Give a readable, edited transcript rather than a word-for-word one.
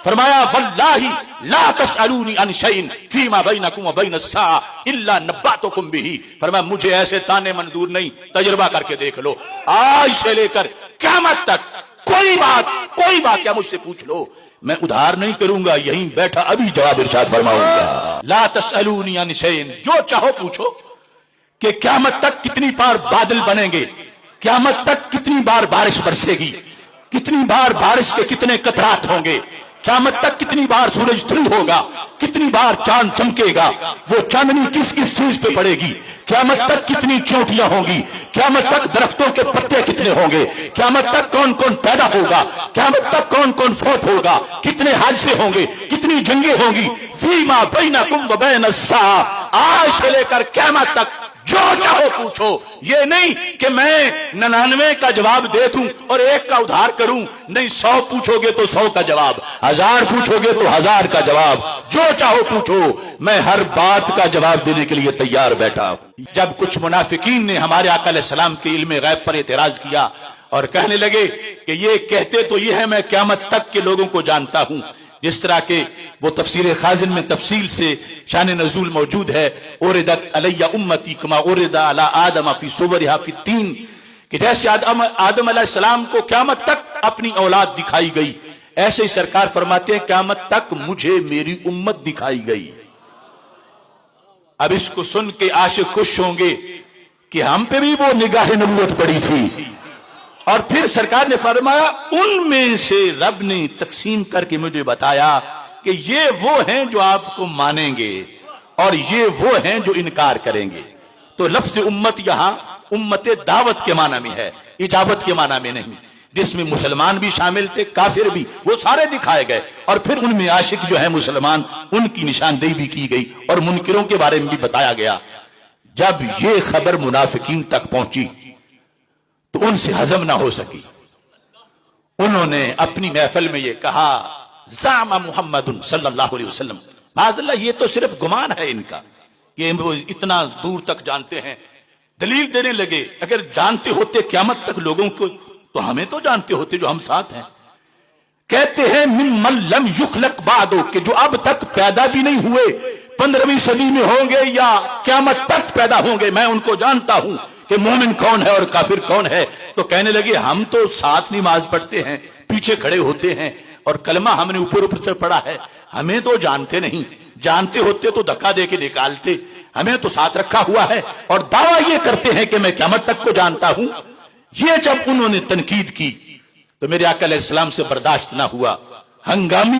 فرمایا واللہ لا تسألونی عن شیء فیما بینکم و بین الساعہ الا نبأتکم بہ. فرمایا مجھے ایسے تانے منظور نہیں، تجربہ کر کے دیکھ لو، آج سے لے کر قیامت تک کوئی بات کیا مجھ سے پوچھ لو، میں ادھار نہیں کروں گا، یہیں بیٹھا ابھی جواب ارشاد فرماؤں گا. لا تسألونی عن شیء، جو چاہو پوچھو کہ قیامت تک کتنی بار بادل بنیں گے، قیامت تک کتنی بار بارش برسے گی، کتنی بار بارش کے کتنے قطرات ہوں گے، قیامت تک کتنی بار سورج طلوع ہوگا، کتنی بار چاند چمکے گا، وہ چاندنی کس کس چیز پہ پڑے گی، قیامت تک کتنی چوٹیاں ہوں گی، قیامت تک درختوں کے پتے کتنے ہوں گے، قیامت تک کون کون پیدا ہوگا، قیامت تک کون کون فوت ہوگا، کتنے حادثے ہوں گے، کتنی جنگیں ہوں گی. فیما بینکم و بین الساعہ، آج سے لے کر قیامت تک جو چاہو پوچھو. یہ نہیں کہ میں 99 کا جواب دے دوں اور 1 کا ادھار کروں، نہیں، 100 پوچھو گے تو 100 کا جواب، 1000 پوچھو گے تو 1000 کا جواب، جو چاہو پوچھو، میں ہر بات کا جواب دینے کے لیے تیار بیٹھا. جب کچھ منافقین نے ہمارے آقا علیہ السلام کے علم غیب پر اعتراض کیا اور کہنے لگے کہ یہ کہتے تو یہ ہے میں قیامت تک کے لوگوں کو جانتا ہوں، جس طرح کہ وہ تفسیر خازن میں تفصیل سے شان نزول موجود ہے، اوردت علی امتی کما اورد علی آدم فی صورہا فی التین، کہ جیسے آدم علیہ السلام کو قیامت تک اپنی اولاد دکھائی گئی، ایسے ہی سرکار فرماتے ہیں قیامت تک مجھے میری امت دکھائی گئی. اب اس کو سن کے عاشق خوش ہوں گے کہ ہم پہ بھی وہ نگاہ نبوت پڑی تھی. اور پھر سرکار نے فرمایا ان میں سے رب نے تقسیم کر کے مجھے بتایا کہ یہ وہ ہیں جو آپ کو مانیں گے اور یہ وہ ہیں جو انکار کریں گے. تو لفظ امت یہاں امت دعوت کے معنی میں ہے، اجابت کے معنی میں نہیں، جس میں مسلمان بھی شامل تھے، کافر بھی، وہ سارے دکھائے گئے. اور پھر ان میں عاشق جو ہے مسلمان، ان کی نشاندہی بھی کی گئی اور منکروں کے بارے میں بھی بتایا گیا. جب یہ خبر منافقین تک پہنچی تو ان سے ہضم نہ ہو سکی. انہوں نے اپنی محفل میں یہ کہا زعم محمد صلی اللہ علیہ وسلم، معاذ اللہ یہ تو صرف گمان ہے ان کا کہ وہ اتنا دور تک جانتے ہیں. دلیل دینے لگے اگر جانتے ہوتے قیامت تک لوگوں کو تو ہمیں تو جانتے ہوتے جو ہم ساتھ ہیں. کہتے ہیں ممن لم یخلق بعدو، کہ جو اب تک پیدا بھی نہیں ہوئے، 15ویں صدی میں ہوں گے یا قیامت تک پیدا ہوں گے، میں ان کو جانتا ہوں کہ مومن کون ہے اور کافر کون ہے. تو کہنے لگے ہم تو ساتھ نماز پڑھتے ہیں، پیچھے کھڑے ہوتے ہیں اور کلمہ ہم نے اوپر سے پڑھا ہے، ہمیں تو جانتے نہیں، جانتے ہوتے تو دھکا دے کے نکالتے، ہمیں تو ساتھ رکھا ہوا ہے اور دعویٰ یہ کرتے ہیں کہ میں قیامت تک کو جانتا ہوں. یہ جب انہوں نے تنقید کی تو میرے آقا علیہ السلام سے برداشت نہ ہوا، ہنگامی